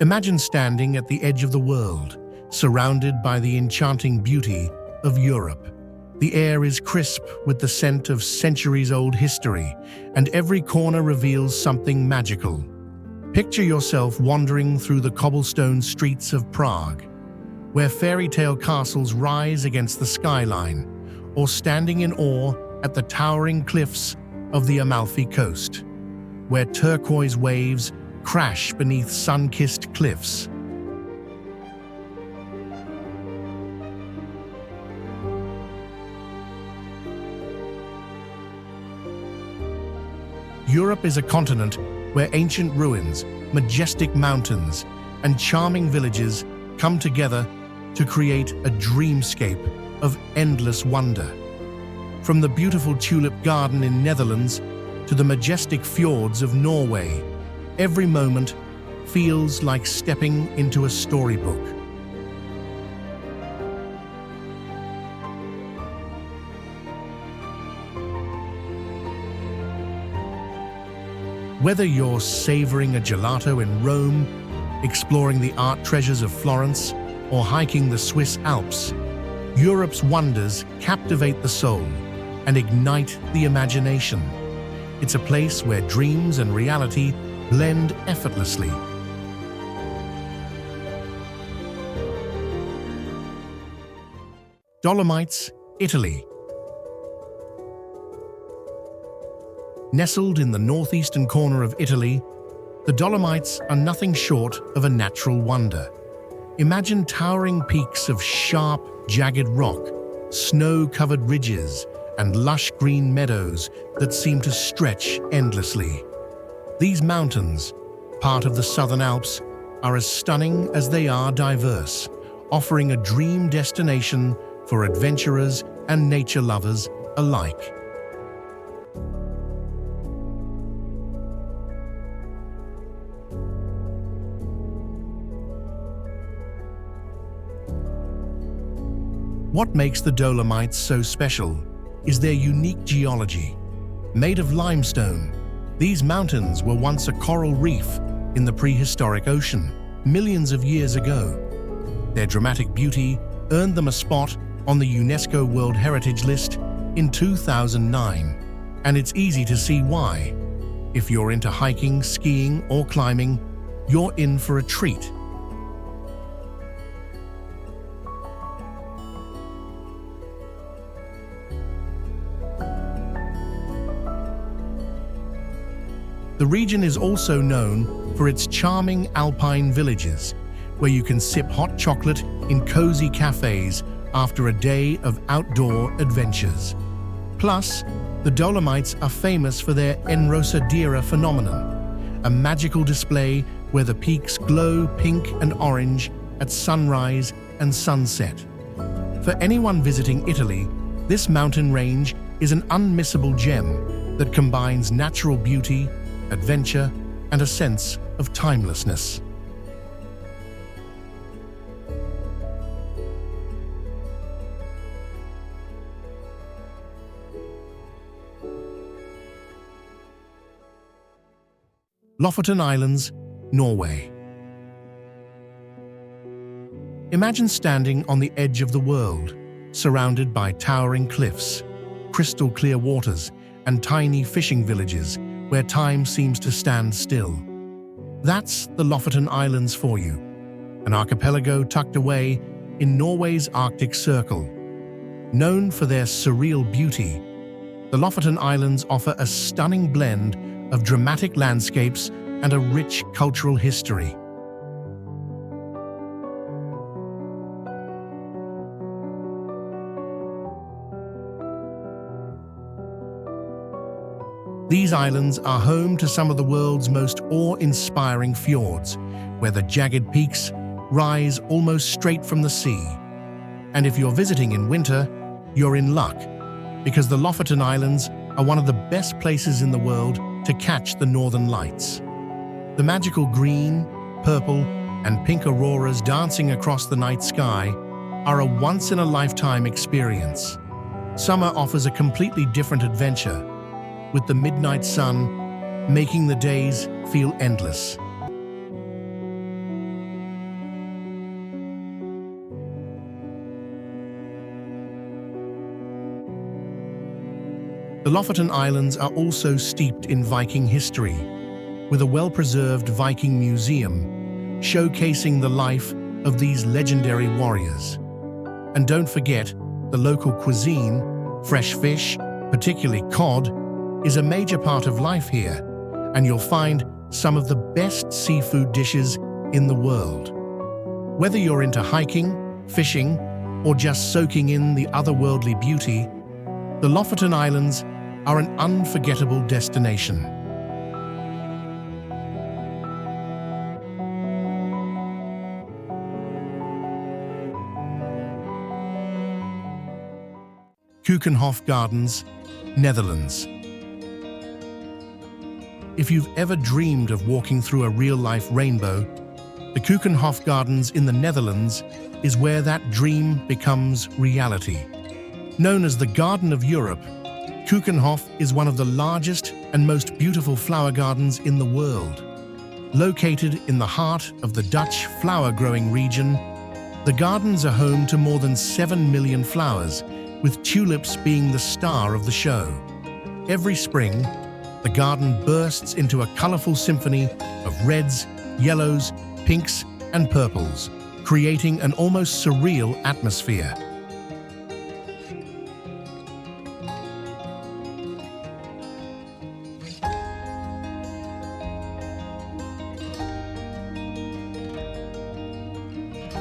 Imagine standing at the edge of the world, surrounded by the enchanting beauty of Europe. The air is crisp with the scent of centuries-old history, and every corner reveals something magical. Picture yourself wandering through the cobblestone streets of Prague, where fairy tale castles rise against the skyline, or standing in awe at the towering cliffs of the Amalfi Coast, where turquoise waves crash beneath sun-kissed cliffs. Europe is a continent where ancient ruins, majestic mountains, and charming villages come together to create a dreamscape of endless wonder. From the beautiful tulip garden in Netherlands to the majestic fjords of Norway, every moment feels like stepping into a storybook. Whether you're savoring a gelato in Rome, exploring the art treasures of Florence, or hiking the Swiss Alps, Europe's wonders captivate the soul and ignite the imagination. It's a place where dreams and reality blend effortlessly. Dolomites, Italy. Nestled in the northeastern corner of Italy, the Dolomites are nothing short of a natural wonder. Imagine towering peaks of sharp, jagged rock, snow-covered ridges, and lush green meadows that seem to stretch endlessly. These mountains, part of the Southern Alps, are as stunning as they are diverse, offering a dream destination for adventurers and nature lovers alike. What makes the Dolomites so special is their unique geology. Made of limestone, these mountains were once a coral reef in the prehistoric ocean, millions of years ago. Their dramatic beauty earned them a spot on the UNESCO World Heritage List in 2009, and it's easy to see why. If you're into hiking, skiing, or climbing, you're in for a treat. The region is also known for its charming alpine villages, where you can sip hot chocolate in cozy cafes after a day of outdoor adventures. Plus, the Dolomites are famous for their Enrosadera phenomenon, a magical display where the peaks glow pink and orange at sunrise and sunset. For anyone visiting Italy, this mountain range is an unmissable gem that combines natural beauty, adventure, and a sense of timelessness. Lofoten Islands, Norway. Imagine standing on the edge of the world, surrounded by towering cliffs, crystal-clear waters, and tiny fishing villages where time seems to stand still. That's the Lofoten Islands for you, an archipelago tucked away in Norway's Arctic Circle. Known for their surreal beauty, the Lofoten Islands offer a stunning blend of dramatic landscapes and a rich cultural history. These islands are home to some of the world's most awe-inspiring fjords, where the jagged peaks rise almost straight from the sea. And if you're visiting in winter, you're in luck, because the Lofoten Islands are one of the best places in the world to catch the northern lights. The magical green, purple, and pink auroras dancing across the night sky are a once-in-a-lifetime experience. Summer offers a completely different adventure, with the midnight sun making the days feel endless. The Lofoten Islands are also steeped in Viking history, with a well-preserved Viking museum showcasing the life of these legendary warriors. And don't forget, the local cuisine, fresh fish, particularly cod, is a major part of life here, and you'll find some of the best seafood dishes in the world. Whether you're into hiking, fishing, or just soaking in the otherworldly beauty, the Lofoten Islands are an unforgettable destination. Keukenhof Gardens, Netherlands. If you've ever dreamed of walking through a real-life rainbow, the Keukenhof Gardens in the Netherlands is where that dream becomes reality. Known as the Garden of Europe, Keukenhof is one of the largest and most beautiful flower gardens in the world. Located in the heart of the Dutch flower-growing region, the gardens are home to more than 7 million flowers, with tulips being the star of the show. Every spring, the garden bursts into a colorful symphony of reds, yellows, pinks, and purples, creating an almost surreal atmosphere.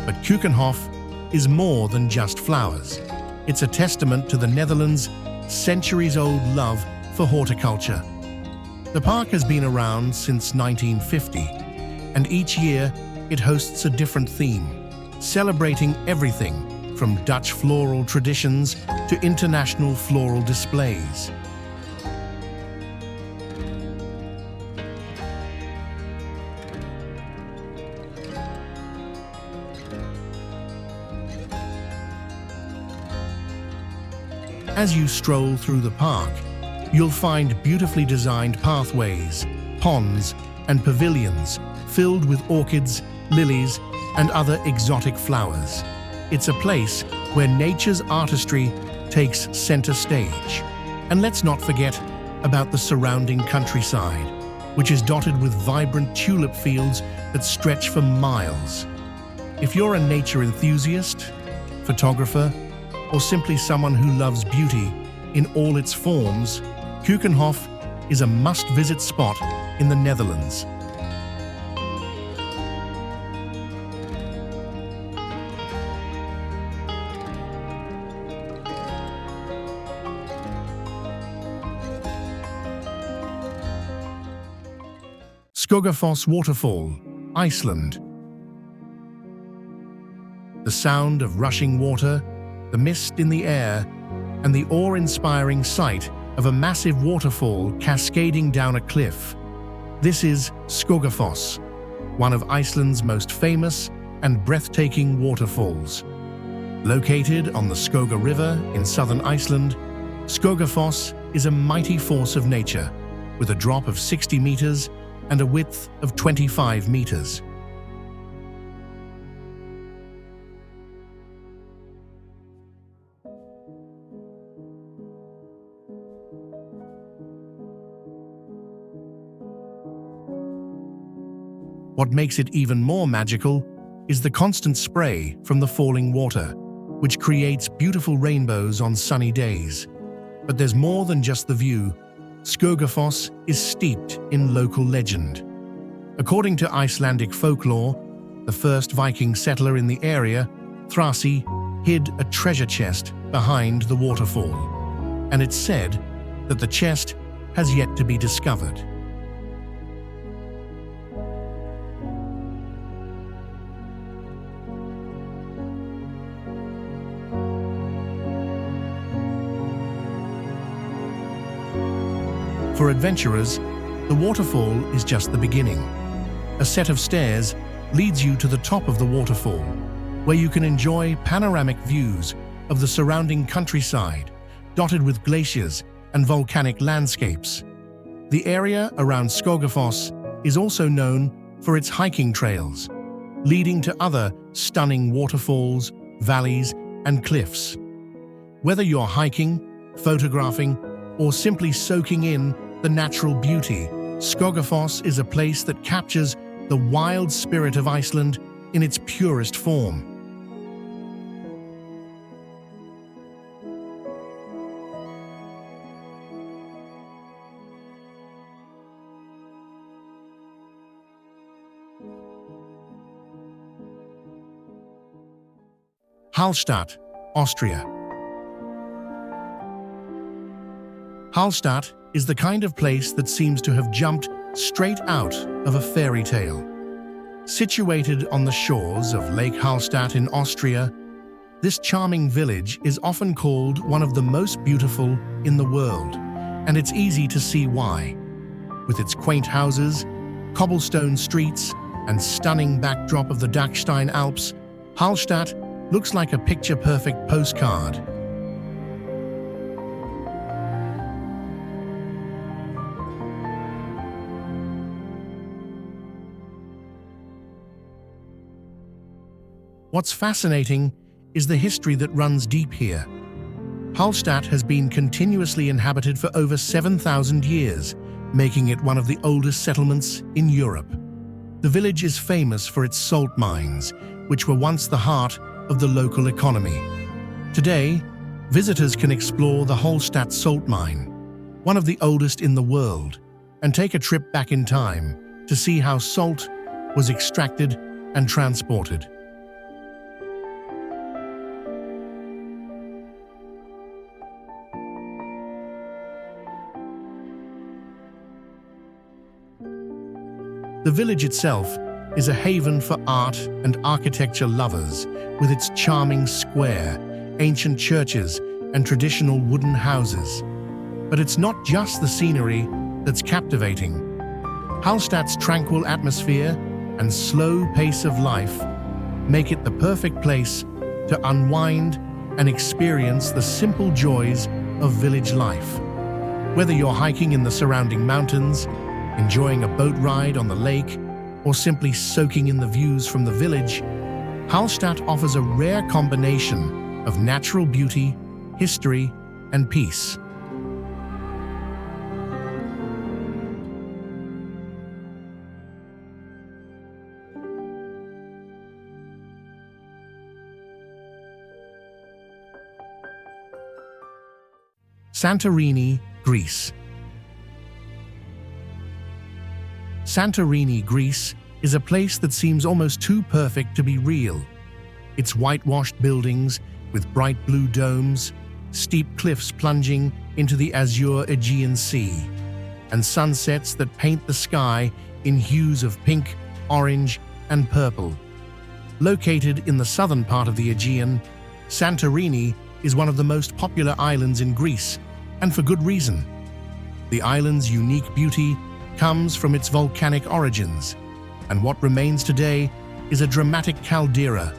But Keukenhof is more than just flowers. It's a testament to the Netherlands' centuries-old love for horticulture. The park has been around since 1950, and each year it hosts a different theme, celebrating everything from Dutch floral traditions to international floral displays. As you stroll through the park, you'll find beautifully designed pathways, ponds, and pavilions filled with orchids, lilies, and other exotic flowers. It's a place where nature's artistry takes center stage. And let's not forget about the surrounding countryside, which is dotted with vibrant tulip fields that stretch for miles. If you're a nature enthusiast, photographer, or simply someone who loves beauty in all its forms, Keukenhof is a must-visit spot in the Netherlands. Skogafoss Waterfall, Iceland. The sound of rushing water, the mist in the air, and the awe-inspiring sight of a massive waterfall cascading down a cliff. This is Skogafoss, one of Iceland's most famous and breathtaking waterfalls. Located on the Skoga River in southern Iceland, Skogafoss is a mighty force of nature, with a drop of 60 meters and a width of 25 meters. What makes it even more magical is the constant spray from the falling water, which creates beautiful rainbows on sunny days. But there's more than just the view. Skogafoss is steeped in local legend. According to Icelandic folklore, the first Viking settler in the area, Thrasi, hid a treasure chest behind the waterfall, and it's said that the chest has yet to be discovered. For adventurers, the waterfall is just the beginning. A set of stairs leads you to the top of the waterfall, where you can enjoy panoramic views of the surrounding countryside, dotted with glaciers and volcanic landscapes. The area around Skogafoss is also known for its hiking trails, leading to other stunning waterfalls, valleys, and cliffs. Whether you're hiking, photographing, or simply soaking in the natural beauty, Skogafoss is a place that captures the wild spirit of Iceland in its purest form. Hallstatt, Austria. Hallstatt is the kind of place that seems to have jumped straight out of a fairy tale. Situated on the shores of Lake Hallstatt in Austria, this charming village is often called one of the most beautiful in the world, and it's easy to see why. With its quaint houses, cobblestone streets, and stunning backdrop of the Dachstein Alps, Hallstatt looks like a picture-perfect postcard. What's fascinating is the history that runs deep here. Hallstatt has been continuously inhabited for over 7,000 years, making it one of the oldest settlements in Europe. The village is famous for its salt mines, which were once the heart of the local economy. Today, visitors can explore the Hallstatt salt mine, one of the oldest in the world, and take a trip back in time to see how salt was extracted and transported. The village itself is a haven for art and architecture lovers, with its charming square, ancient churches, and traditional wooden houses. But it's not just the scenery that's captivating. Hallstatt's tranquil atmosphere and slow pace of life make it the perfect place to unwind and experience the simple joys of village life. Whether you're hiking in the surrounding mountains, enjoying a boat ride on the lake, or simply soaking in the views from the village, Hallstatt offers a rare combination of natural beauty, history, and peace. Santorini, Greece. Santorini, Greece, is a place that seems almost too perfect to be real. Its whitewashed buildings with bright blue domes, steep cliffs plunging into the azure Aegean Sea, and sunsets that paint the sky in hues of pink, orange, and purple. Located in the southern part of the Aegean, Santorini is one of the most popular islands in Greece, and for good reason. The island's unique beauty comes from its volcanic origins, and what remains today is a dramatic caldera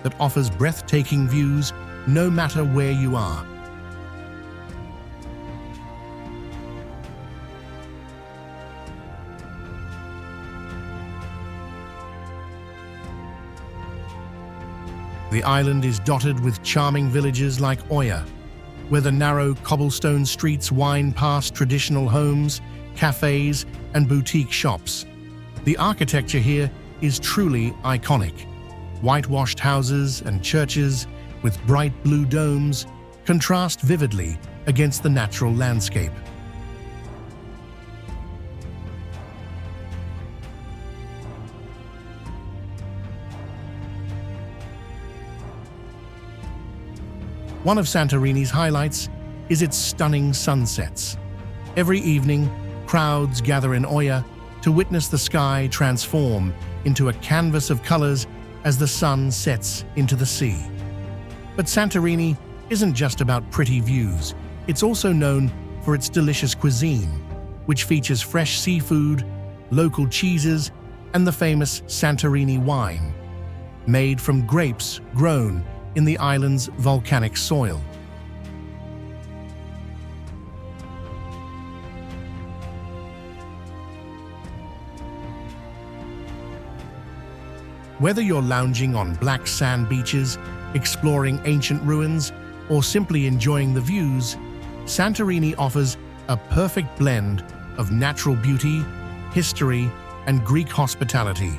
that offers breathtaking views no matter where you are. The island is dotted with charming villages like Oya, where the narrow cobblestone streets wind past traditional homes, cafes, and boutique shops. The architecture here is truly iconic. Whitewashed houses and churches with bright blue domes contrast vividly against the natural landscape. One of Santorini's highlights is its stunning sunsets. Every evening, crowds gather in Oya to witness the sky transform into a canvas of colors as the sun sets into the sea. But Santorini isn't just about pretty views. It's also known for its delicious cuisine, which features fresh seafood, local cheeses, and the famous Santorini wine, made from grapes grown in the island's volcanic soil. Whether you're lounging on black sand beaches, exploring ancient ruins, or simply enjoying the views, Santorini offers a perfect blend of natural beauty, history, and Greek hospitality.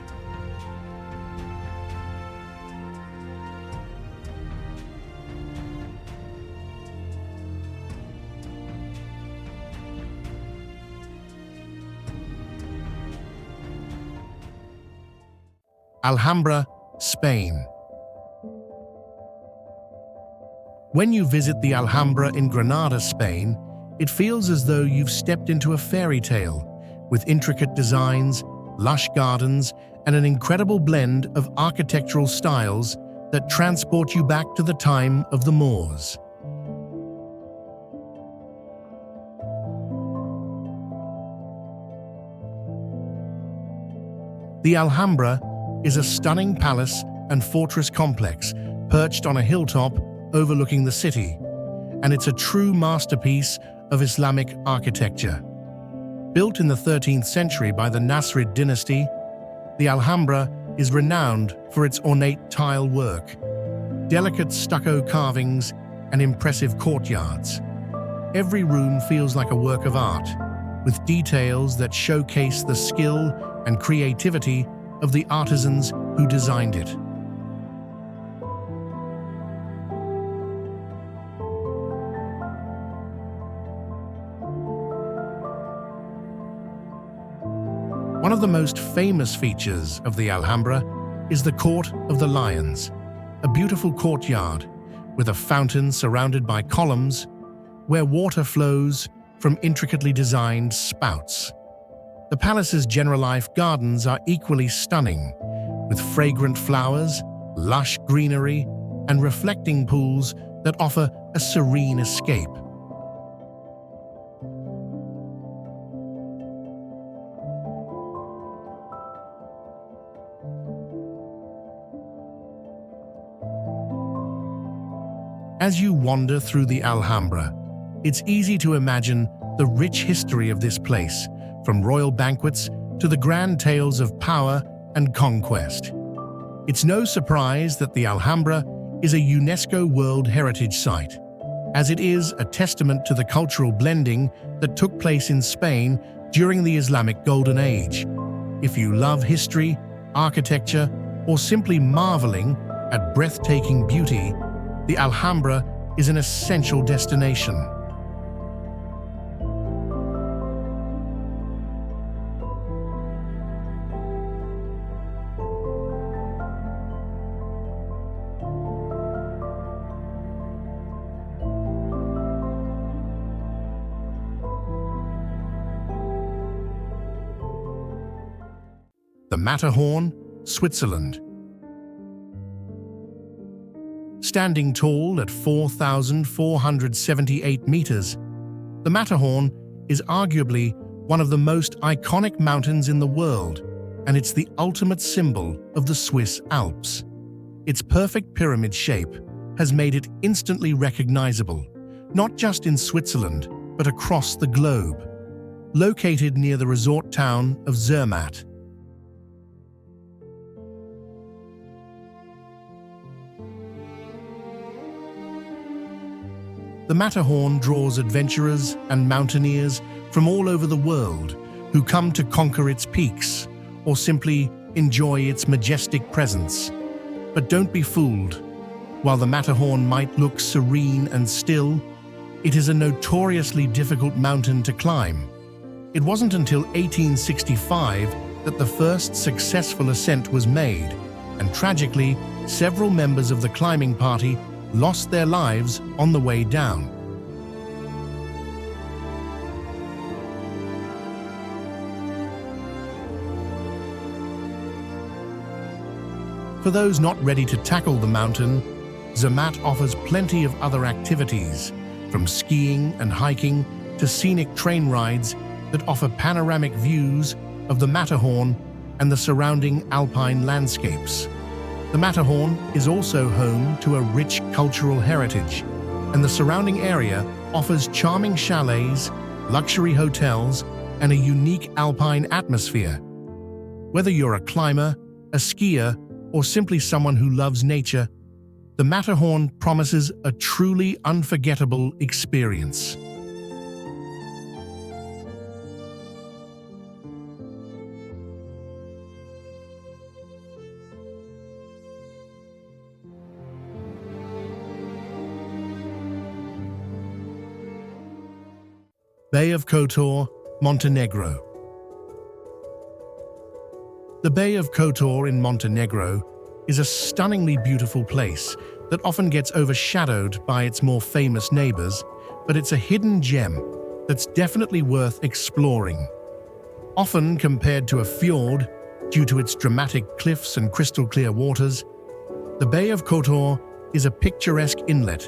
Alhambra, Spain. When you visit the Alhambra in Granada, Spain, it feels as though you've stepped into a fairy tale, with intricate designs, lush gardens, and an incredible blend of architectural styles that transport you back to the time of the Moors. The Alhambra is a stunning palace and fortress complex perched on a hilltop overlooking the city, and it's a true masterpiece of Islamic architecture. Built in the 13th century by the Nasrid dynasty, the Alhambra is renowned for its ornate tile work, delicate stucco carvings, and impressive courtyards. Every room feels like a work of art, with details that showcase the skill and creativity of the artisans who designed it. One of the most famous features of the Alhambra is the Court of the Lions, a beautiful courtyard with a fountain surrounded by columns where water flows from intricately designed spouts. The palace's general life gardens are equally stunning, with fragrant flowers, lush greenery, and reflecting pools that offer a serene escape. As you wander through the Alhambra, it's easy to imagine the rich history of this place, from royal banquets to the grand tales of power and conquest. It's no surprise that the Alhambra is a UNESCO World Heritage Site, as it is a testament to the cultural blending that took place in Spain during the Islamic Golden Age. If you love history, architecture, or simply marveling at breathtaking beauty, the Alhambra is an essential destination. The Matterhorn, Switzerland. Standing tall at 4,478 meters, the Matterhorn is arguably one of the most iconic mountains in the world, and it's the ultimate symbol of the Swiss Alps. Its perfect pyramid shape has made it instantly recognizable, not just in Switzerland, but across the globe. Located near the resort town of Zermatt, the Matterhorn draws adventurers and mountaineers from all over the world who come to conquer its peaks or simply enjoy its majestic presence. But don't be fooled. While the Matterhorn might look serene and still, it is a notoriously difficult mountain to climb. It wasn't until 1865 that the first successful ascent was made, and tragically, several members of the climbing party lost their lives on the way down. For those not ready to tackle the mountain, Zermatt offers plenty of other activities, from skiing and hiking to scenic train rides that offer panoramic views of the Matterhorn and the surrounding alpine landscapes. The Matterhorn is also home to a rich cultural heritage, and the surrounding area offers charming chalets, luxury hotels, and a unique alpine atmosphere. Whether you're a climber, a skier, or simply someone who loves nature, the Matterhorn promises a truly unforgettable experience. Bay of Kotor, Montenegro. The Bay of Kotor in Montenegro is a stunningly beautiful place that often gets overshadowed by its more famous neighbors, but it's a hidden gem that's definitely worth exploring. Often compared to a fjord due to its dramatic cliffs and crystal-clear waters, the Bay of Kotor is a picturesque inlet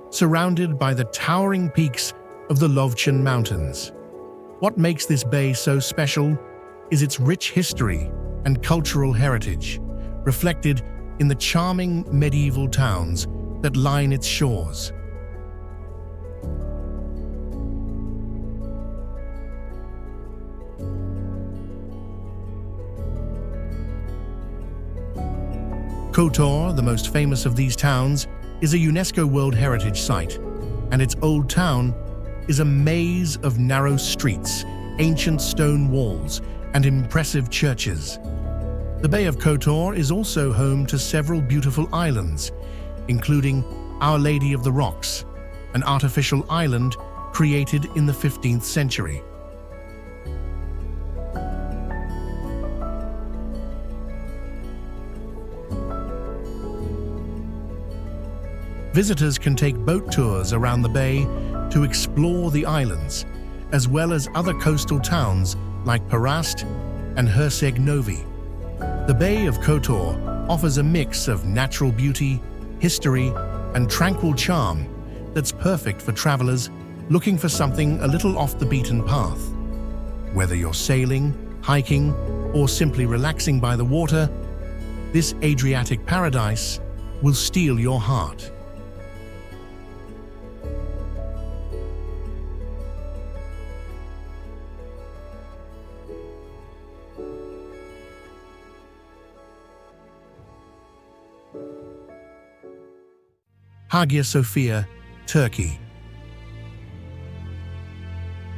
surrounded by the towering peaks of the Lofoten Mountains. What makes this bay so special is its rich history and cultural heritage, reflected in the charming medieval towns that line its shores. Kotor, the most famous of these towns, is a UNESCO World Heritage Site, and its old town is a maze of narrow streets, ancient stone walls, and impressive churches. The Bay of Kotor is also home to several beautiful islands, including Our Lady of the Rocks, an artificial island created in the 15th century. Visitors can take boat tours around the bay to explore the islands, as well as other coastal towns like Parast and Herceg Novi. The Bay of Kotor offers a mix of natural beauty, history, and tranquil charm that's perfect for travelers looking for something a little off the beaten path. Whether you're sailing, hiking, or simply relaxing by the water, this Adriatic paradise will steal your heart. Hagia Sophia, Turkey.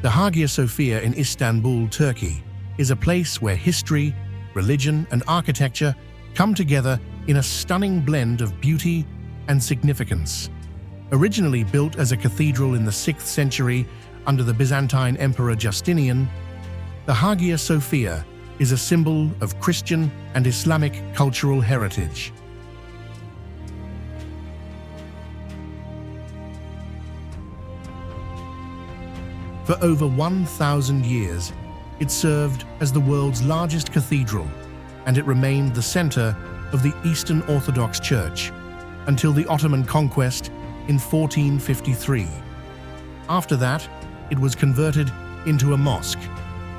The Hagia Sophia in Istanbul, Turkey, is a place where history, religion, and architecture come together in a stunning blend of beauty and significance. Originally built as a cathedral in the 6th century under the Byzantine Emperor Justinian, the Hagia Sophia is a symbol of Christian and Islamic cultural heritage. For over 1,000 years, it served as the world's largest cathedral, and it remained the center of the Eastern Orthodox Church until the Ottoman conquest in 1453. After that, it was converted into a mosque,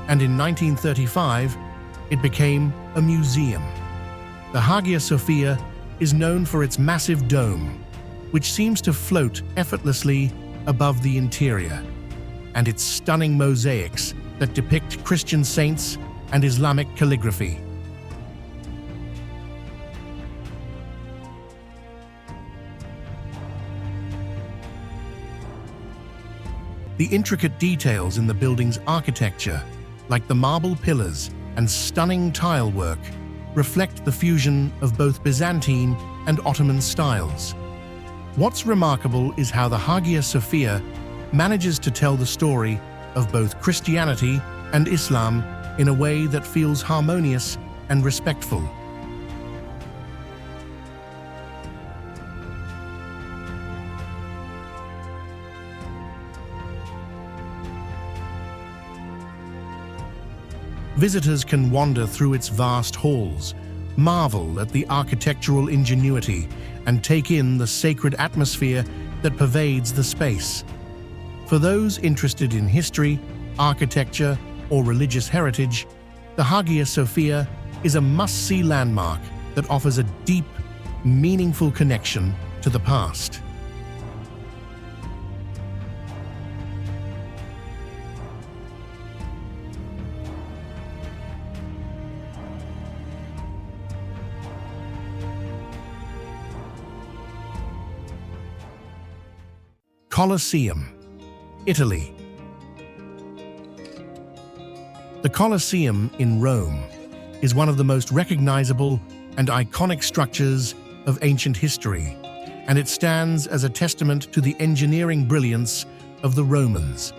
and in 1935, it became a museum. The Hagia Sophia is known for its massive dome, which seems to float effortlessly above the interior, and its stunning mosaics that depict Christian saints and Islamic calligraphy. The intricate details in the building's architecture, like the marble pillars and stunning tile work, reflect the fusion of both Byzantine and Ottoman styles. What's remarkable is how the Hagia Sophia manages to tell the story of both Christianity and Islam in a way that feels harmonious and respectful. Visitors can wander through its vast halls, marvel at the architectural ingenuity, and take in the sacred atmosphere that pervades the space. For those interested in history, architecture, or religious heritage, the Hagia Sophia is a must-see landmark that offers a deep, meaningful connection to the past. Colosseum, Italy. The Colosseum in Rome is one of the most recognizable and iconic structures of ancient history, and it stands as a testament to the engineering brilliance of the Romans.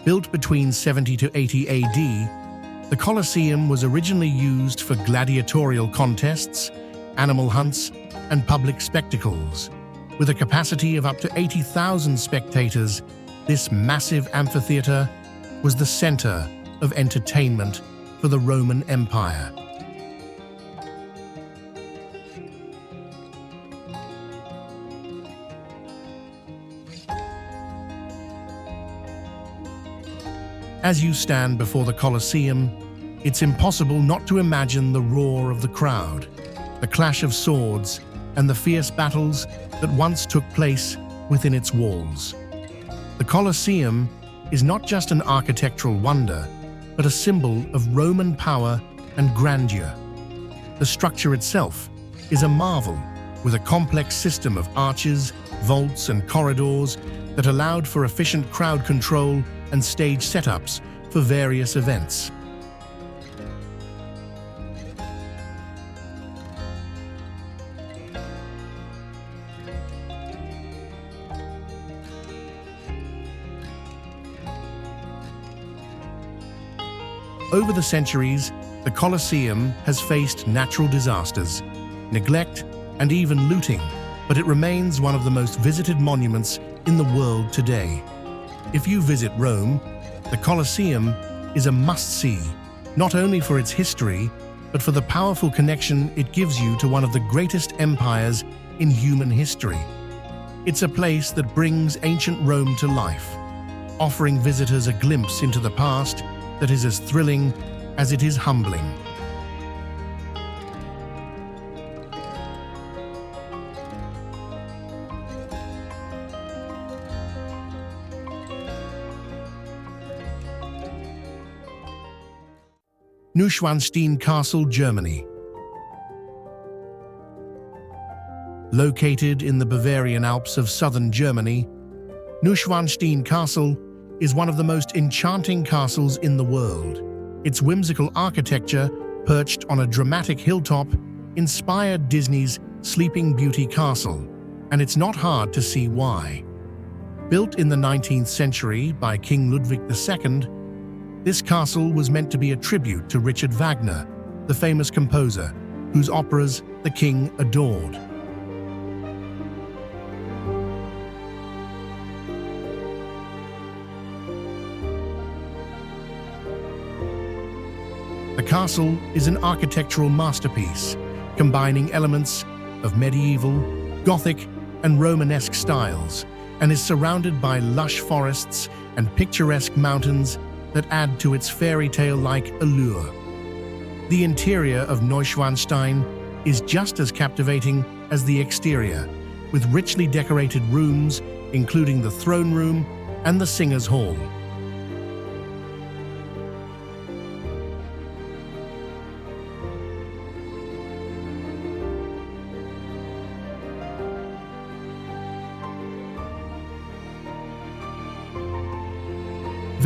Built between 70 to 80 AD, the Colosseum was originally used for gladiatorial contests, animal hunts, and public spectacles. With a capacity of up to 80,000 spectators, this massive amphitheater was the center of entertainment for the Roman Empire. As you stand before the Colosseum, it's impossible not to imagine the roar of the crowd, the clash of swords, and the fierce battles that once took place within its walls. The Colosseum is not just an architectural wonder, but a symbol of Roman power and grandeur. The structure itself is a marvel, with a complex system of arches, vaults, and corridors that allowed for efficient crowd control and stage setups for various events. Over the centuries, the Colosseum has faced natural disasters, neglect, and even looting, but it remains one of the most visited monuments in the world today. If you visit Rome, the Colosseum is a must-see, not only for its history, but for the powerful connection it gives you to one of the greatest empires in human history. It's a place that brings ancient Rome to life, offering visitors a glimpse into the past that is as thrilling as it is humbling. Neuschwanstein Castle, Germany. Located in the Bavarian Alps of southern Germany, Neuschwanstein Castle is one of the most enchanting castles in the world. Its whimsical architecture, perched on a dramatic hilltop, inspired Disney's Sleeping Beauty Castle, and it's not hard to see why. Built in the 19th century by King Ludwig II, this castle was meant to be a tribute to Richard Wagner, the famous composer, whose operas the king adored. The castle is an architectural masterpiece, combining elements of medieval, Gothic, and Romanesque styles, and is surrounded by lush forests and picturesque mountains that add to its fairy tale-like allure. The interior of Neuschwanstein is just as captivating as the exterior, with richly decorated rooms, including the throne room and the Singers' Hall.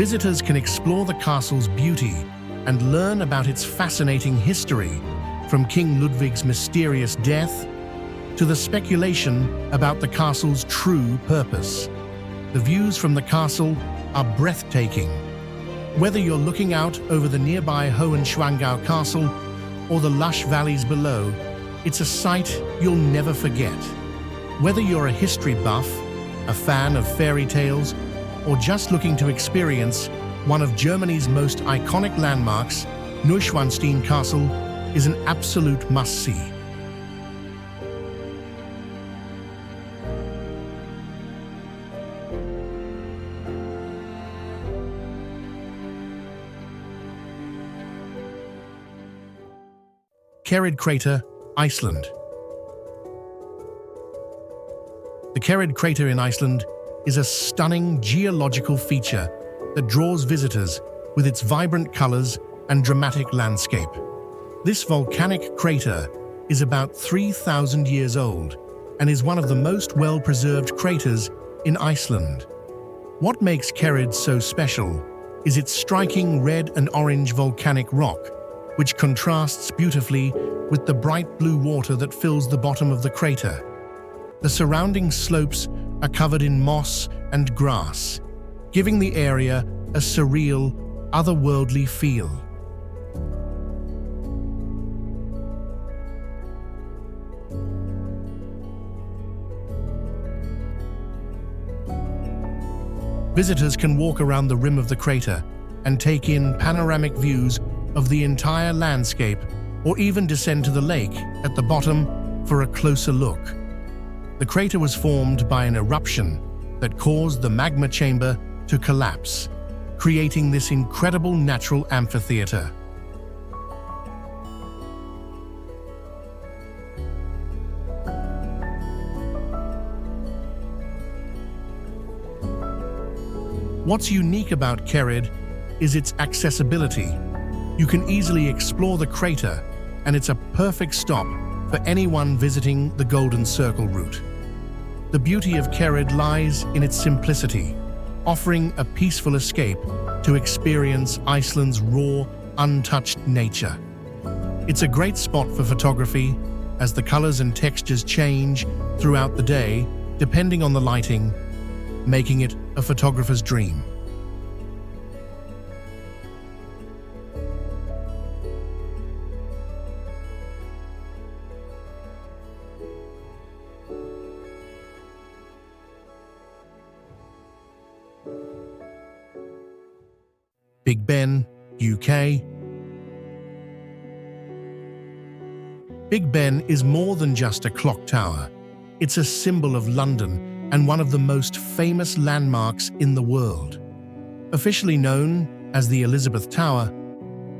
Visitors can explore the castle's beauty and learn about its fascinating history, from King Ludwig's mysterious death to the speculation about the castle's true purpose. The views from the castle are breathtaking. Whether you're looking out over the nearby Hohenschwangau Castle or the lush valleys below, it's a sight you'll never forget. Whether you're a history buff, a fan of fairy tales, or just looking to experience one of Germany's most iconic landmarks, Neuschwanstein Castle is an absolute must-see. Kerið crater, Iceland. The Kerið crater in Iceland is a stunning geological feature that draws visitors with its vibrant colors and dramatic landscape. This volcanic crater is about 3,000 years old and is one of the most well-preserved craters in Iceland. What makes Kerið so special is its striking red and orange volcanic rock, which contrasts beautifully with the bright blue water that fills the bottom of the crater. The surrounding slopes are covered in moss and grass, giving the area a surreal, otherworldly feel. Visitors can walk around the rim of the crater and take in panoramic views of the entire landscape, or even descend to the lake at the bottom for a closer look. The crater was formed by an eruption that caused the magma chamber to collapse, creating this incredible natural amphitheater. What's unique about Kerið is its accessibility. You can easily explore the crater, and it's a perfect stop for anyone visiting the Golden Circle route. The beauty of Kerið lies in its simplicity, offering a peaceful escape to experience Iceland's raw, untouched nature. It's a great spot for photography, as the colors and textures change throughout the day depending on the lighting, making it a photographer's dream. Big Ben, UK. Big Ben is more than just a clock tower. It's a symbol of London and one of the most famous landmarks in the world. Officially known as the Elizabeth Tower,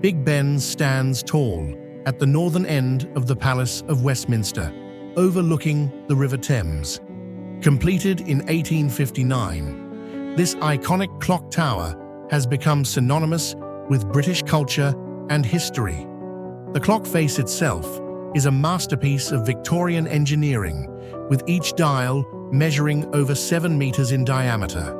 Big Ben stands tall at the northern end of the Palace of Westminster, overlooking the River Thames. Completed in 1859, this iconic clock tower has become synonymous with British culture and history. The clock face itself is a masterpiece of Victorian engineering, with each dial measuring over 7 meters in diameter.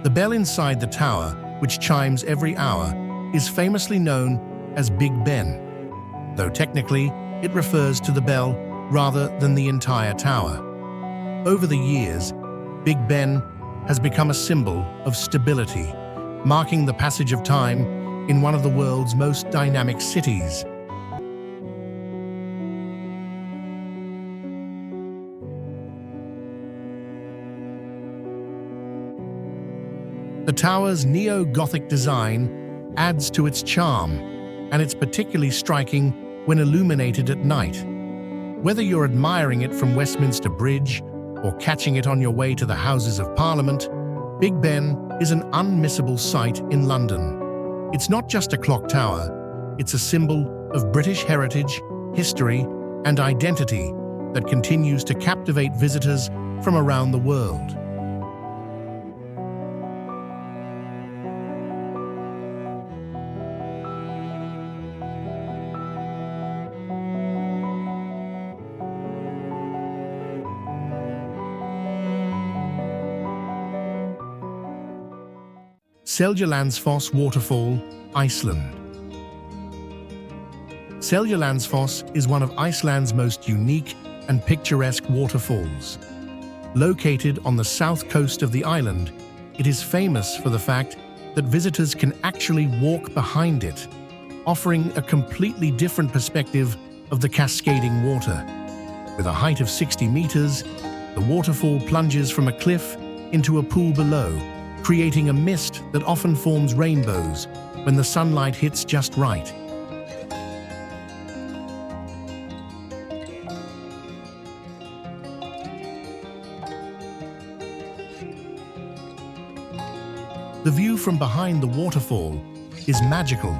The bell inside the tower, which chimes every hour, is famously known as Big Ben, though technically it refers to the bell rather than the entire tower. Over the years, Big Ben has become a symbol of stability, marking the passage of time in one of the world's most dynamic cities. The tower's neo-Gothic design adds to its charm, and it's particularly striking when illuminated at night. Whether you're admiring it from Westminster Bridge or catching it on your way to the Houses of Parliament, Big Ben is an unmissable sight in London. It's not just a clock tower, it's a symbol of British heritage, history, and identity that continues to captivate visitors from around the world. Seljalandsfoss Waterfall, Iceland. Seljalandsfoss is one of Iceland's most unique and picturesque waterfalls. Located on the south coast of the island, it is famous for the fact that visitors can actually walk behind it, offering a completely different perspective of the cascading water. With a height of 60 meters, the waterfall plunges from a cliff into a pool below, creating a mist that often forms rainbows when the sunlight hits just right. The view from behind the waterfall is magical.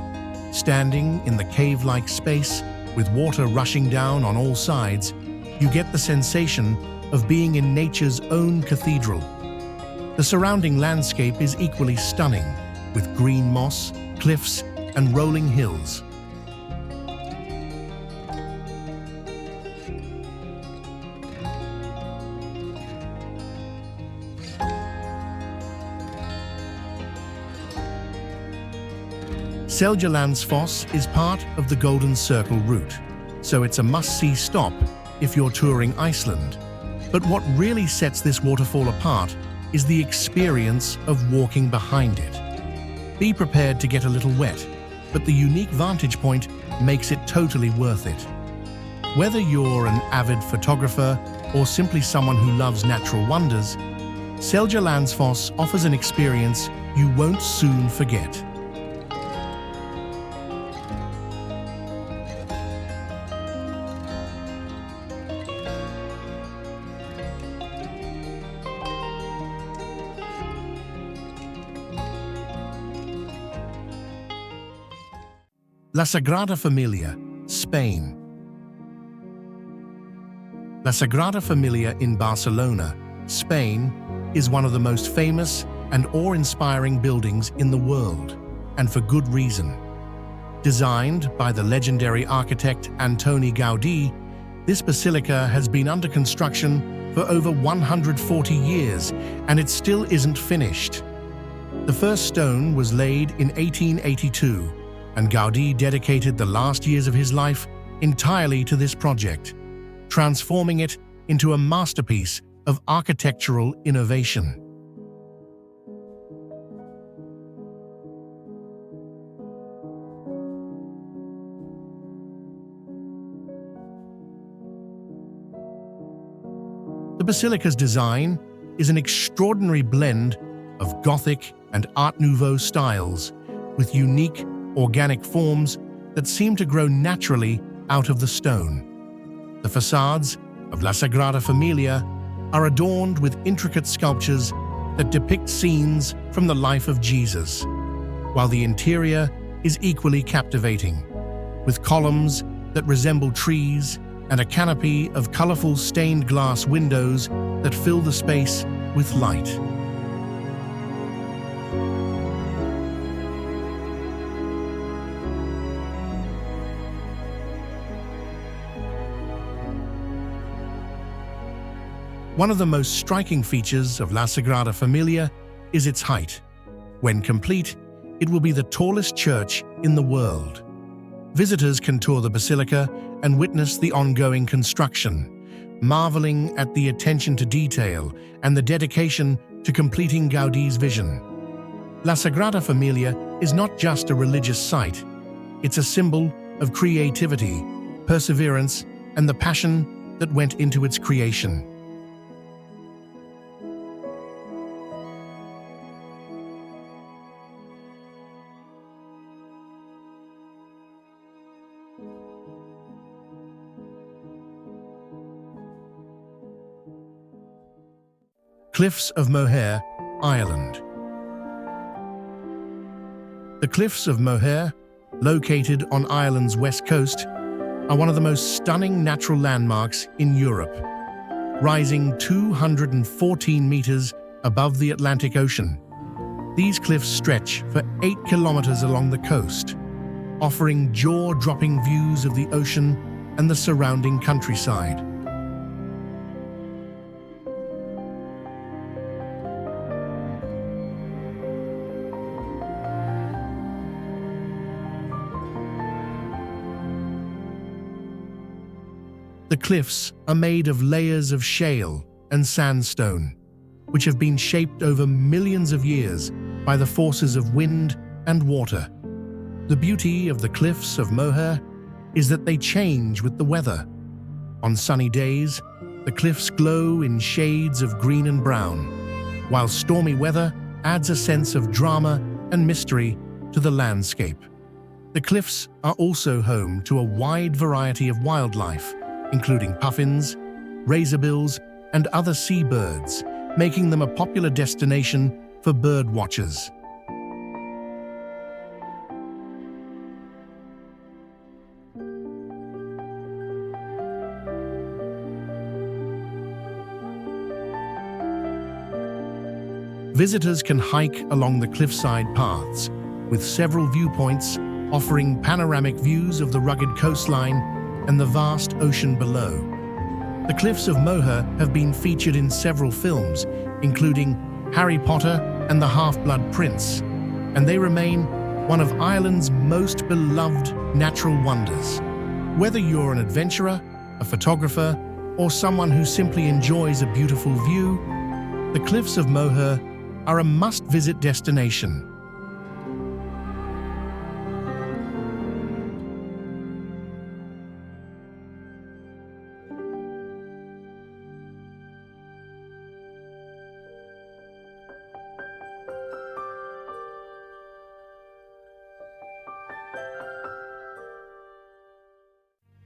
Standing in the cave-like space with water rushing down on all sides, you get the sensation of being in nature's own cathedral. The surrounding landscape is equally stunning, with green moss, cliffs, and rolling hills. Seljalandsfoss is part of the Golden Circle route, so it's a must-see stop if you're touring Iceland. But what really sets this waterfall apart is the experience of walking behind it. Be prepared to get a little wet, but the unique vantage point makes it totally worth it. Whether you're an avid photographer or simply someone who loves natural wonders, Seljalandsfoss offers an experience you won't soon forget. La Sagrada Familia, Spain. La Sagrada Familia in Barcelona, Spain, is one of the most famous and awe-inspiring buildings in the world, and for good reason. Designed by the legendary architect Antoni Gaudí, this basilica has been under construction for over 140 years, and it still isn't finished. The first stone was laid in 1882, and Gaudí dedicated the last years of his life entirely to this project, transforming it into a masterpiece of architectural innovation. The basilica's design is an extraordinary blend of Gothic and Art Nouveau styles, with unique, organic forms that seem to grow naturally out of the stone. The facades of La Sagrada Familia are adorned with intricate sculptures that depict scenes from the life of Jesus, while the interior is equally captivating, with columns that resemble trees and a canopy of colorful stained glass windows that fill the space with light. One of the most striking features of La Sagrada Familia is its height. When complete, it will be the tallest church in the world. Visitors can tour the basilica and witness the ongoing construction, marveling at the attention to detail and the dedication to completing Gaudí's vision. La Sagrada Familia is not just a religious site, it's a symbol of creativity, perseverance, and the passion that went into its creation. Cliffs of Moher, Ireland. The Cliffs of Moher, located on Ireland's west coast, are one of the most stunning natural landmarks in Europe, rising 214 meters above the Atlantic Ocean. These cliffs stretch for 8 kilometers along the coast, offering jaw-dropping views of the ocean and the surrounding countryside. The cliffs are made of layers of shale and sandstone, which have been shaped over millions of years by the forces of wind and water. The beauty of the Cliffs of Moher is that they change with the weather. On sunny days, the cliffs glow in shades of green and brown, while stormy weather adds a sense of drama and mystery to the landscape. The cliffs are also home to a wide variety of wildlife, including puffins, razorbills, and other seabirds, making them a popular destination for bird watchers. Visitors can hike along the cliffside paths, with several viewpoints offering panoramic views of the rugged coastline and the vast ocean below. The Cliffs of Moher have been featured in several films, including Harry Potter and the Half-Blood Prince, and they remain one of Ireland's most beloved natural wonders. Whether you're an adventurer, a photographer, or someone who simply enjoys a beautiful view, the cliffs of Moher are a must-visit destination.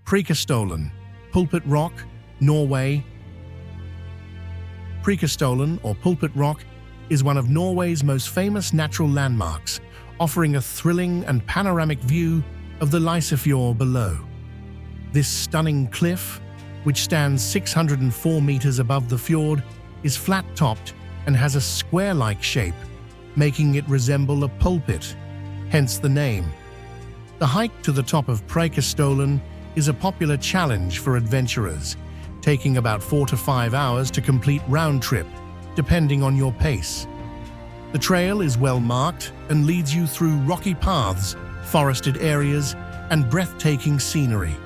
Preikestolen, Pulpit Rock, Norway. Preikestolen, or Pulpit Rock, is one of Norway's most famous natural landmarks, offering a thrilling and panoramic view of the Lysefjord below. This stunning cliff, which stands 604 meters above the fjord, is flat-topped and has a square-like shape, making it resemble a pulpit, hence the name. The hike to the top of Preikestolen is a popular challenge for adventurers, taking about 4 to 5 hours to complete round trip, depending on your pace. The trail is well marked and leads you through rocky paths, forested areas, and breathtaking scenery.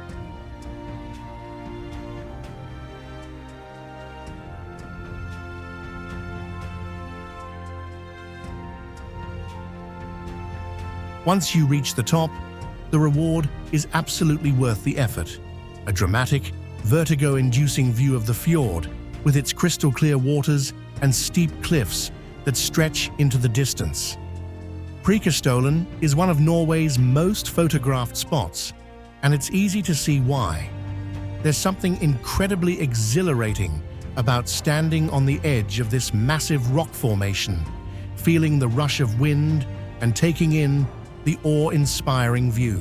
Once you reach the top, the reward is absolutely worth the effort. A dramatic, vertigo-inducing view of the fjord, with its crystal-clear waters and steep cliffs that stretch into the distance. Preikestolen is one of Norway's most photographed spots, and it's easy to see why. There's something incredibly exhilarating about standing on the edge of this massive rock formation, feeling the rush of wind and taking in the awe-inspiring view.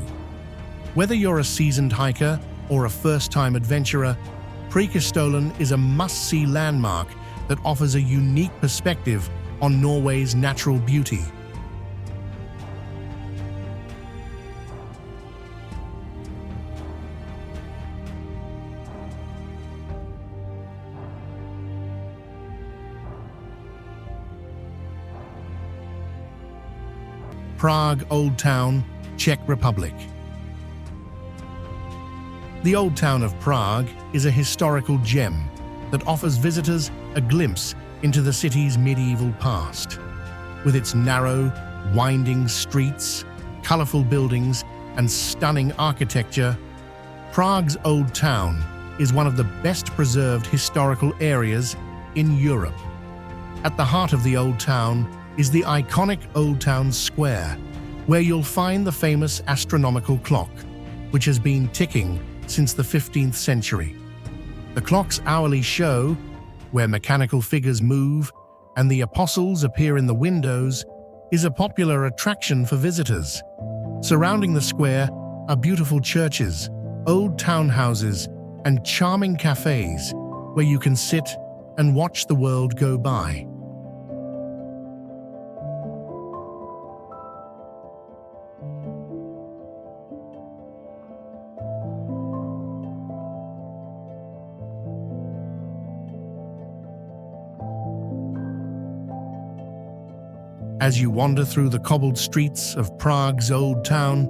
Whether you're a seasoned hiker or a first-time adventurer, Preikestolen is a must-see landmark that offers a unique perspective on Norway's natural beauty. Prague Old Town, Czech Republic. The Old Town of Prague is a historical gem that offers visitors a glimpse into the city's medieval past. With its narrow, winding streets, colorful buildings, and stunning architecture, Prague's Old Town is one of the best-preserved historical areas in Europe. At the heart of the Old Town is the iconic Old Town Square, where you'll find the famous astronomical clock, which has been ticking since the 15th century. The clock's hourly show, where mechanical figures move and the apostles appear in the windows, is a popular attraction for visitors. Surrounding the square are beautiful churches, old townhouses, and charming cafes where you can sit and watch the world go by. As you wander through the cobbled streets of Prague's Old Town,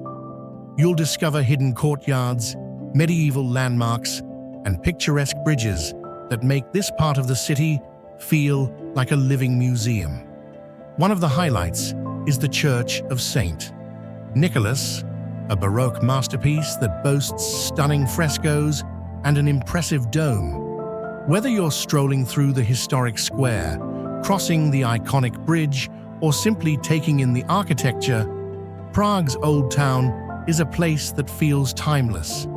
you'll discover hidden courtyards, medieval landmarks, and picturesque bridges that make this part of the city feel like a living museum. One of the highlights is the Church of St. Nicholas, a Baroque masterpiece that boasts stunning frescoes and an impressive dome. Whether you're strolling through the historic square, crossing the iconic bridge, or simply taking in the architecture, Prague's Old Town is a place that feels timeless.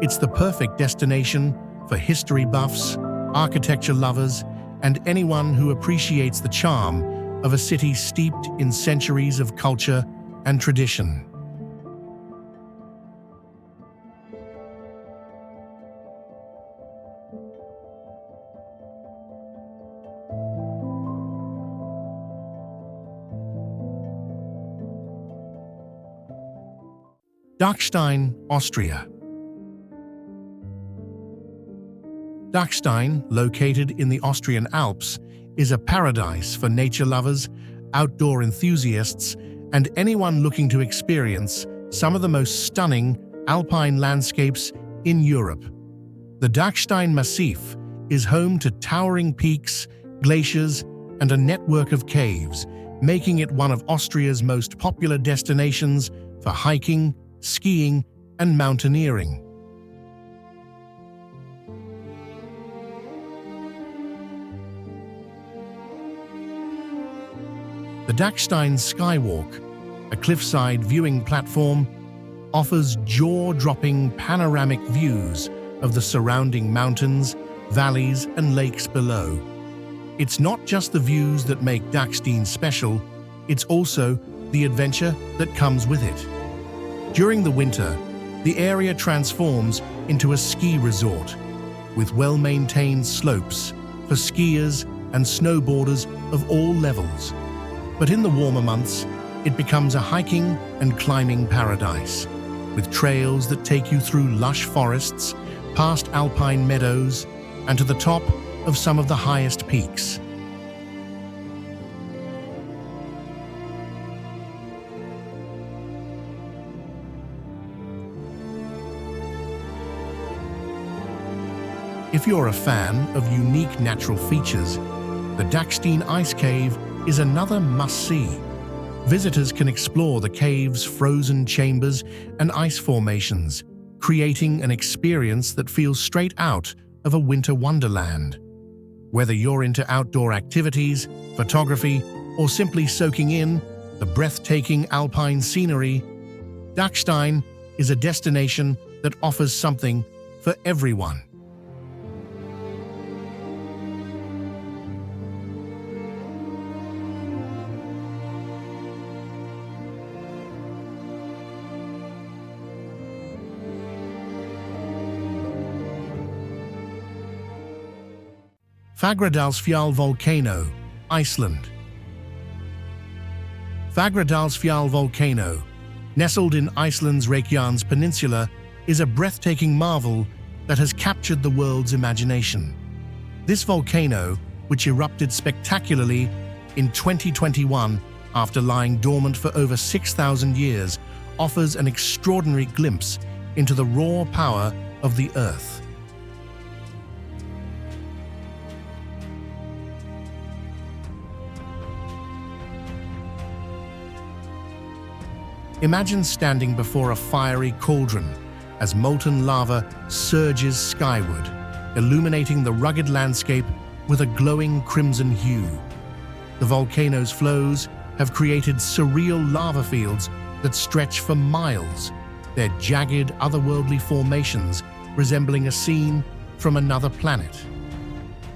It's the perfect destination for history buffs, architecture lovers, and anyone who appreciates the charm of a city steeped in centuries of culture and tradition. Dachstein, Austria. Dachstein, located in the Austrian Alps, is a paradise for nature lovers, outdoor enthusiasts, and anyone looking to experience some of the most stunning alpine landscapes in Europe. The Dachstein Massif is home to towering peaks, glaciers, and a network of caves, making it one of Austria's most popular destinations for hiking, skiing, and mountaineering. The Dachstein Skywalk, a cliffside viewing platform, offers jaw-dropping panoramic views of the surrounding mountains, valleys, and lakes below. It's not just the views that make Dachstein special, it's also the adventure that comes with it. During the winter, the area transforms into a ski resort, with well-maintained slopes for skiers and snowboarders of all levels. But in the warmer months, it becomes a hiking and climbing paradise, with trails that take you through lush forests, past alpine meadows, and to the top of some of the highest peaks. If you're a fan of unique natural features, the Dachstein Ice Cave is another must-see. Visitors can explore the cave's frozen chambers and ice formations, creating an experience that feels straight out of a winter wonderland. Whether you're into outdoor activities, photography, or simply soaking in the breathtaking alpine scenery, Dachstein is a destination that offers something for everyone. Fagradalsfjall volcano, Iceland. Fagradalsfjall volcano, nestled in Iceland's Reykjanes Peninsula, is a breathtaking marvel that has captured the world's imagination. This volcano, which erupted spectacularly in 2021 after lying dormant for over 6,000 years, offers an extraordinary glimpse into the raw power of the Earth. Imagine standing before a fiery cauldron as molten lava surges skyward, illuminating the rugged landscape with a glowing crimson hue. The volcano's flows have created surreal lava fields that stretch for miles, their jagged, otherworldly formations resembling a scene from another planet.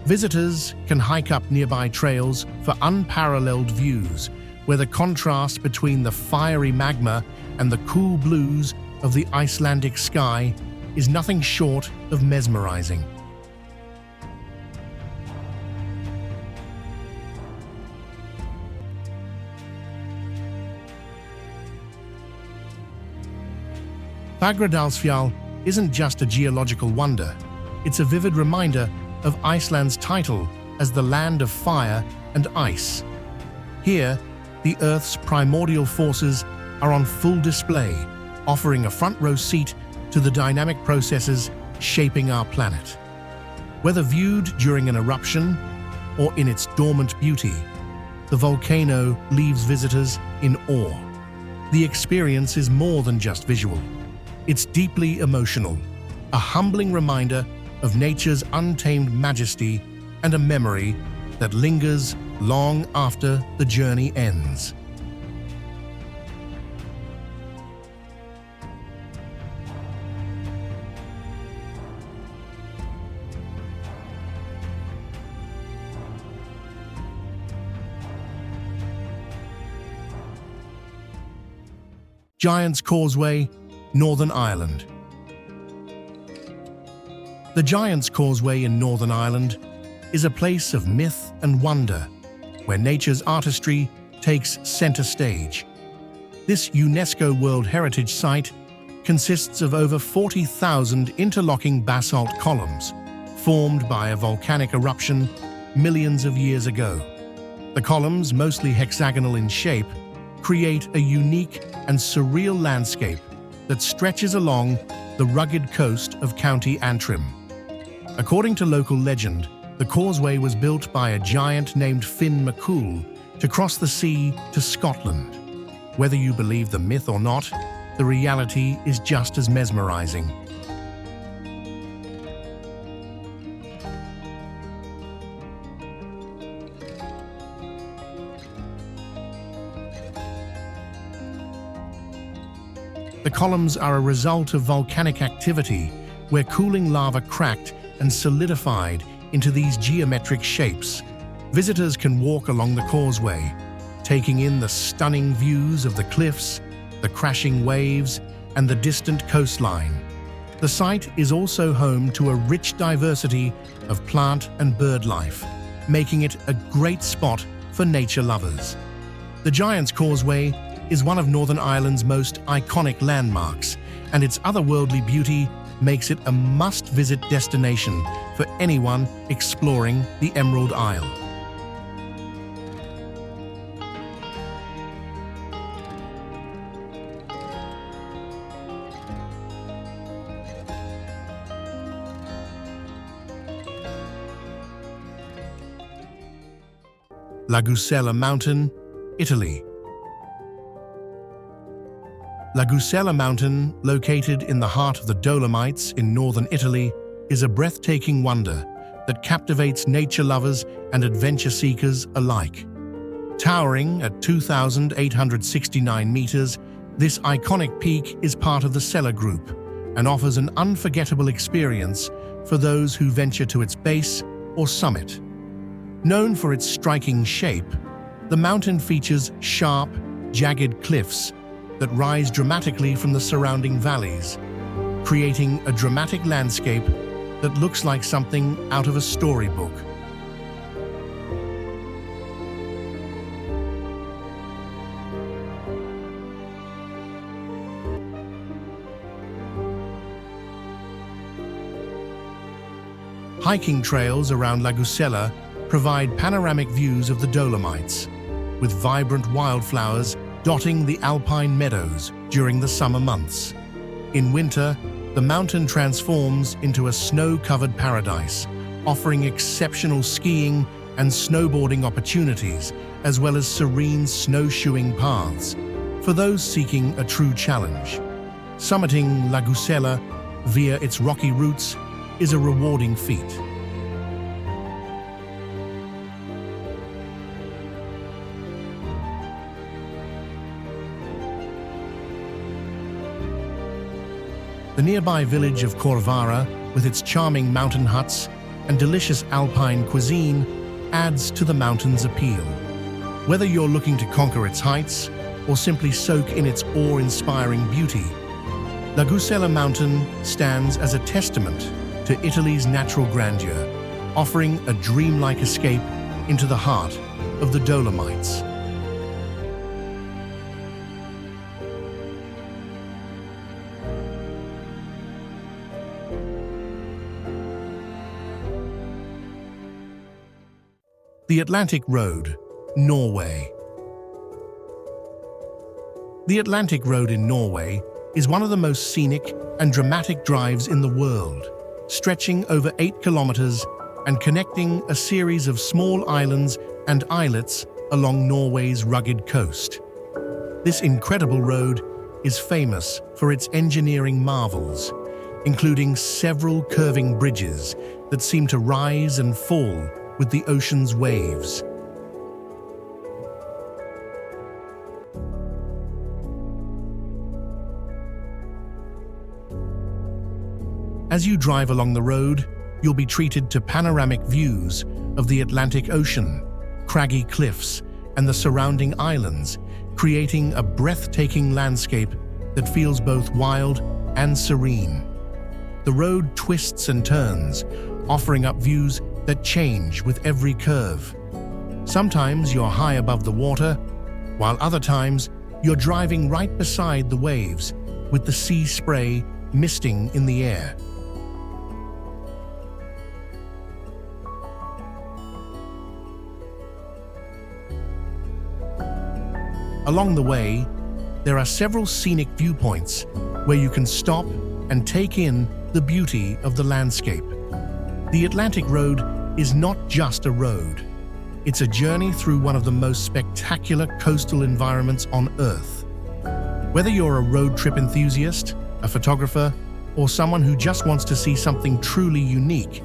Visitors can hike up nearby trails for unparalleled views, where the contrast between the fiery magma and the cool blues of the Icelandic sky is nothing short of mesmerizing. Fagradalsfjall isn't just a geological wonder, it's a vivid reminder of Iceland's title as the land of fire and ice. Here, the Earth's primordial forces are on full display, offering a front-row seat to the dynamic processes shaping our planet. Whether viewed during an eruption or in its dormant beauty, the volcano leaves visitors in awe. The experience is more than just visual. It's deeply emotional, a humbling reminder of nature's untamed majesty and a memory that lingers long after the journey ends. Giant's Causeway, Northern Ireland. The Giant's Causeway in Northern Ireland is a place of myth and wonder, where nature's artistry takes center stage. This UNESCO World Heritage Site consists of over 40,000 interlocking basalt columns, formed by a volcanic eruption millions of years ago. The columns, mostly hexagonal in shape, create a unique and surreal landscape that stretches along the rugged coast of County Antrim. According to local legend, the causeway was built by a giant named Finn McCool to cross the sea to Scotland. Whether you believe the myth or not, the reality is just as mesmerizing. The columns are a result of volcanic activity where cooling lava cracked and solidified into these geometric shapes. Visitors can walk along the causeway, taking in the stunning views of the cliffs, the crashing waves, and the distant coastline. The site is also home to a rich diversity of plant and bird life, making it a great spot for nature lovers. The Giant's Causeway is one of Northern Ireland's most iconic landmarks, and its otherworldly beauty makes it a must-visit destination for anyone exploring the Emerald Isle. Lagusella Mountain, Italy. Lagusella Mountain, located in the heart of the Dolomites in northern Italy, is a breathtaking wonder that captivates nature lovers and adventure seekers alike. Towering at 2,869 meters, this iconic peak is part of the Sella Group and offers an unforgettable experience for those who venture to its base or summit. Known for its striking shape, the mountain features sharp, jagged cliffs that rise dramatically from the surrounding valleys, creating a dramatic landscape that looks like something out of a storybook. Hiking trails around Lagusella provide panoramic views of the Dolomites, with vibrant wildflowers dotting the alpine meadows during the summer months. In winter, the mountain transforms into a snow-covered paradise, offering exceptional skiing and snowboarding opportunities, as well as serene snowshoeing paths for those seeking a true challenge. Summiting Lagusella via its rocky routes is a rewarding feat. The nearby village of Corvara, with its charming mountain huts and delicious alpine cuisine, adds to the mountain's appeal. Whether you're looking to conquer its heights or simply soak in its awe-inspiring beauty, Lagusella Mountain stands as a testament to Italy's natural grandeur, offering a dreamlike escape into the heart of the Dolomites. The Atlantic Road, Norway. The Atlantic Road in Norway is one of the most scenic and dramatic drives in the world, stretching over 8 kilometers and connecting a series of small islands and islets along Norway's rugged coast. This incredible road is famous for its engineering marvels, including several curving bridges that seem to rise and fall with the ocean's waves. As you drive along the road, you'll be treated to panoramic views of the Atlantic Ocean, craggy cliffs, and the surrounding islands, creating a breathtaking landscape that feels both wild and serene. The road twists and turns, offering up views that change with every curve. Sometimes you're high above the water, while other times you're driving right beside the waves, with the sea spray misting in the air. Along the way, there are several scenic viewpoints where you can stop and take in the beauty of the landscape. The Atlantic Road is not just a road. It's a journey through one of the most spectacular coastal environments on Earth. Whether you're a road trip enthusiast, a photographer, or someone who just wants to see something truly unique,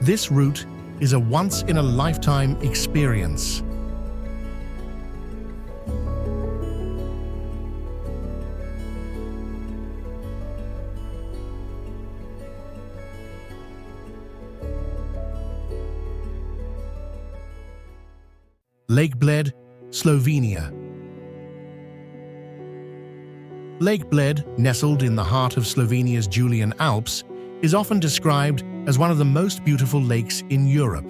this route is a once-in-a-lifetime experience. Lake Bled, Slovenia. Lake Bled, nestled in the heart of Slovenia's Julian Alps, is often described as one of the most beautiful lakes in Europe.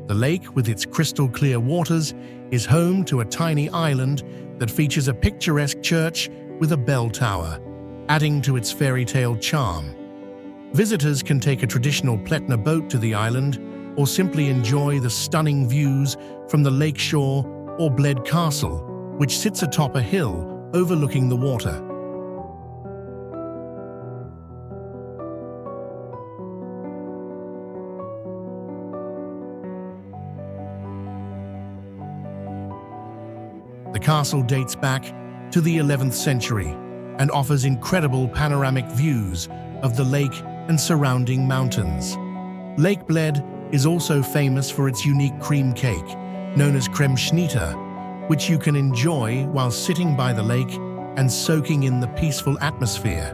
The lake, with its crystal-clear waters, is home to a tiny island that features a picturesque church with a bell tower, adding to its fairy tale charm. Visitors can take a traditional Pletna boat to the island or simply enjoy the stunning views from the lake shore or Bled Castle, which sits atop a hill overlooking the water. The castle dates back to the 11th century and offers incredible panoramic views of the lake and surrounding mountains. Lake Bled is also famous for its unique cream cake, known as kremschnita, which you can enjoy while sitting by the lake and soaking in the peaceful atmosphere.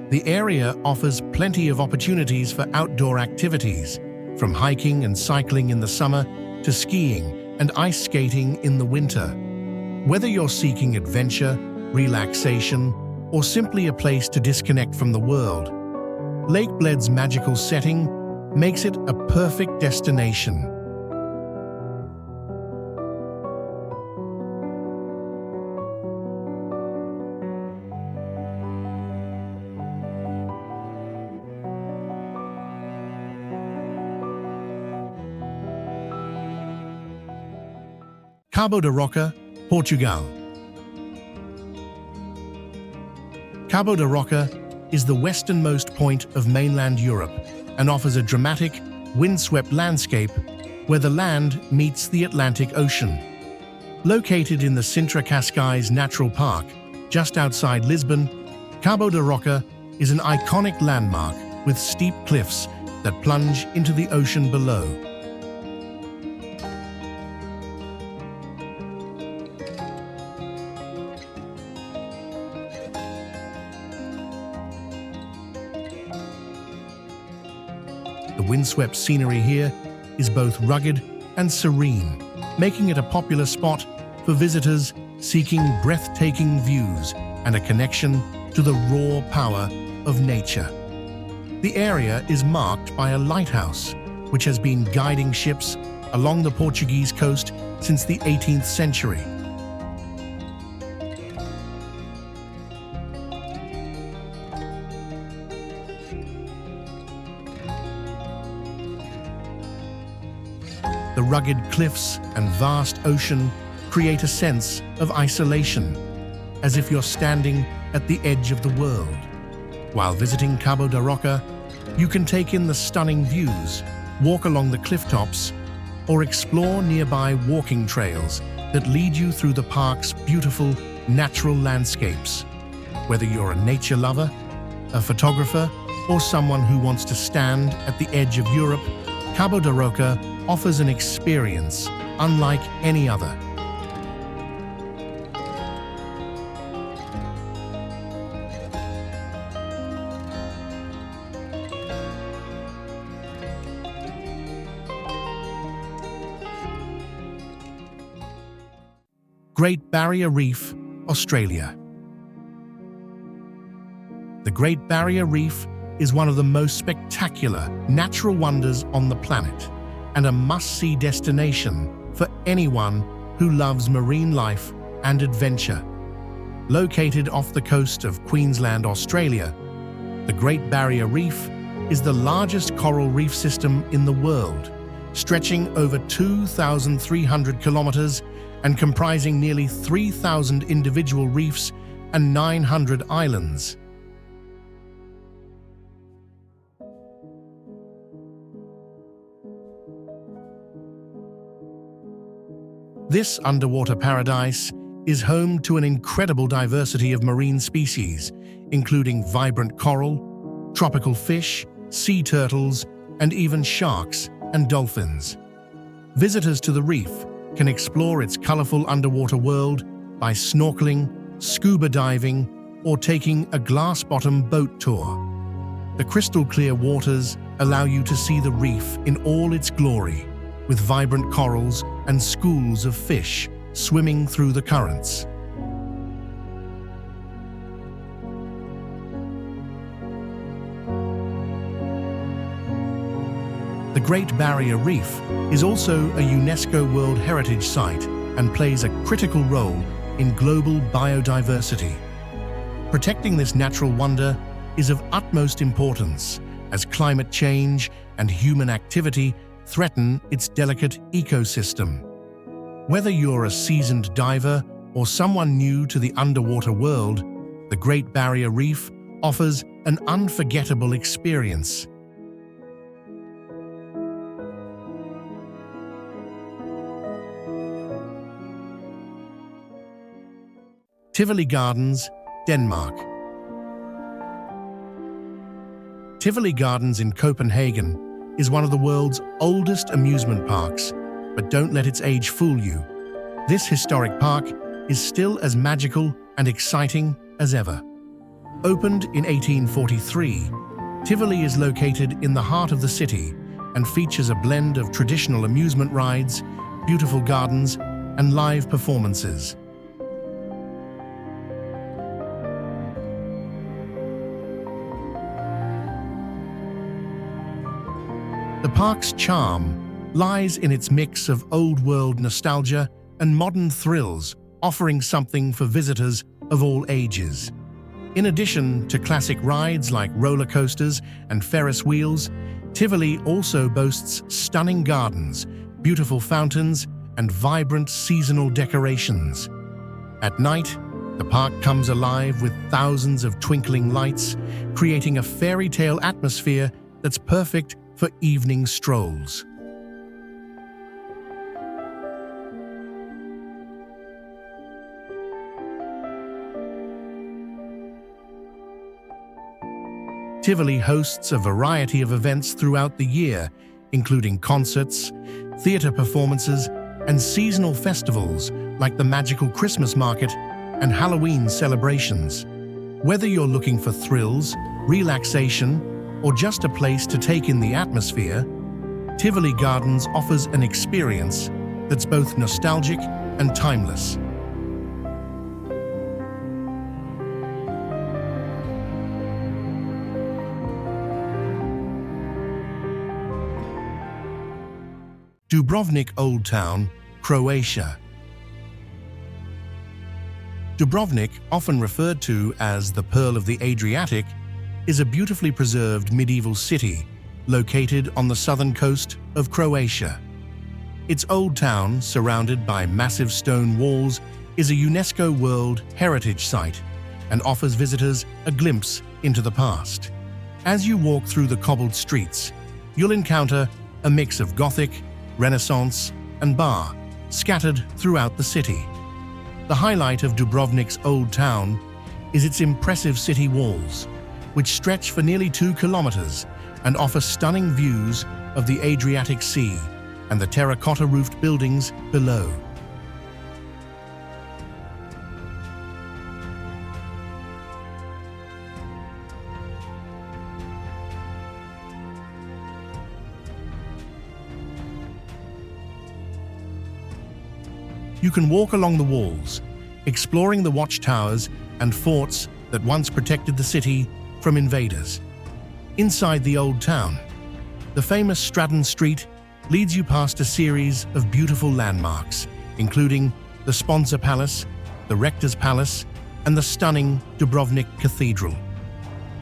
The area offers plenty of opportunities for outdoor activities, from hiking and cycling in the summer to skiing and ice skating in the winter. Whether you're seeking adventure, relaxation, or simply a place to disconnect from the world, Lake Bled's magical setting makes it a perfect destination. Cabo da Roca, Portugal. Cabo da Roca is the westernmost point of mainland Europe and offers a dramatic, windswept landscape where the land meets the Atlantic Ocean. Located in the Sintra Cascais Natural Park, just outside Lisbon, Cabo da Roca is an iconic landmark with steep cliffs that plunge into the ocean below. The windswept scenery here is both rugged and serene, making it a popular spot for visitors seeking breathtaking views and a connection to the raw power of nature. The area is marked by a lighthouse, which has been guiding ships along the Portuguese coast since the 18th century. The rugged cliffs and vast ocean create a sense of isolation, as if you're standing at the edge of the world. While visiting Cabo da Roca, you can take in the stunning views, walk along the cliff tops, or explore nearby walking trails that lead you through the park's beautiful natural landscapes. Whether you're a nature lover, a photographer, or someone who wants to stand at the edge of Europe, Cabo da Roca offers an experience unlike any other. Great Barrier Reef, Australia. The Great Barrier Reef is one of the most spectacular natural wonders on the planet and a must-see destination for anyone who loves marine life and adventure. Located off the coast of Queensland, Australia, the Great Barrier Reef is the largest coral reef system in the world, stretching over 2,300 kilometers and comprising nearly 3,000 individual reefs and 900 islands. This underwater paradise is home to an incredible diversity of marine species, including vibrant coral, tropical fish, sea turtles, and even sharks and dolphins. Visitors to the reef can explore its colorful underwater world by snorkeling, scuba diving, or taking a glass-bottom boat tour. The crystal-clear waters allow you to see the reef in all its glory, with vibrant corals and schools of fish swimming through the currents. The Great Barrier Reef is also a UNESCO World Heritage Site and plays a critical role in global biodiversity. Protecting this natural wonder is of utmost importance as climate change and human activity threaten its delicate ecosystem. Whether you're a seasoned diver or someone new to the underwater world, the Great Barrier Reef offers an unforgettable experience. Tivoli Gardens, Denmark. Tivoli Gardens in Copenhagen is one of the world's oldest amusement parks, but don't let its age fool you. This historic park is still as magical and exciting as ever. Opened in 1843, Tivoli is located in the heart of the city and features a blend of traditional amusement rides, beautiful gardens, and live performances. The park's charm lies in its mix of old-world nostalgia and modern thrills, offering something for visitors of all ages. In addition to classic rides like roller coasters and Ferris wheels, Tivoli also boasts stunning gardens, beautiful fountains, and vibrant seasonal decorations. At night, the park comes alive with thousands of twinkling lights, creating a fairy tale atmosphere that's perfect for evening strolls. Tivoli hosts a variety of events throughout the year, including concerts, theater performances, and seasonal festivals like the magical Christmas market and Halloween celebrations. Whether you're looking for thrills, relaxation, or just a place to take in the atmosphere, Tivoli Gardens offers an experience that's both nostalgic and timeless. Dubrovnik Old Town, Croatia. Dubrovnik, often referred to as the Pearl of the Adriatic, is a beautifully preserved medieval city located on the southern coast of Croatia. Its old town, surrounded by massive stone walls, is a UNESCO World Heritage Site and offers visitors a glimpse into the past. As you walk through the cobbled streets, you'll encounter a mix of Gothic, Renaissance, and bar scattered throughout the city. The highlight of Dubrovnik's Old Town is its impressive city walls, which stretch for nearly 2 kilometers and offer stunning views of the Adriatic Sea and the terracotta-roofed buildings below. You can walk along the walls, exploring the watchtowers and forts that once protected the city from invaders. Inside the Old Town, the famous Stratton Street leads you past a series of beautiful landmarks, including the Sponsor Palace, the Rector's Palace, and the stunning Dubrovnik Cathedral.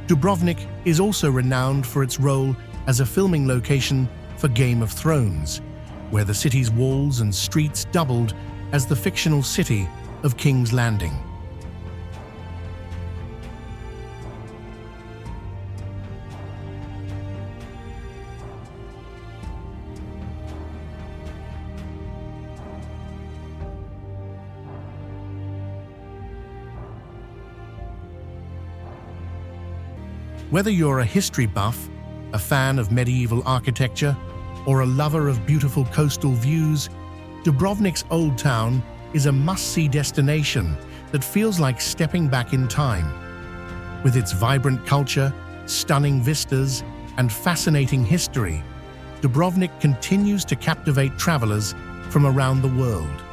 Dubrovnik is also renowned for its role as a filming location for Game of Thrones, where the city's walls and streets doubled as the fictional city of King's Landing. Whether you're a history buff, a fan of medieval architecture, or a lover of beautiful coastal views, Dubrovnik's Old Town is a must-see destination that feels like stepping back in time. With its vibrant culture, stunning vistas, and fascinating history, Dubrovnik continues to captivate travelers from around the world.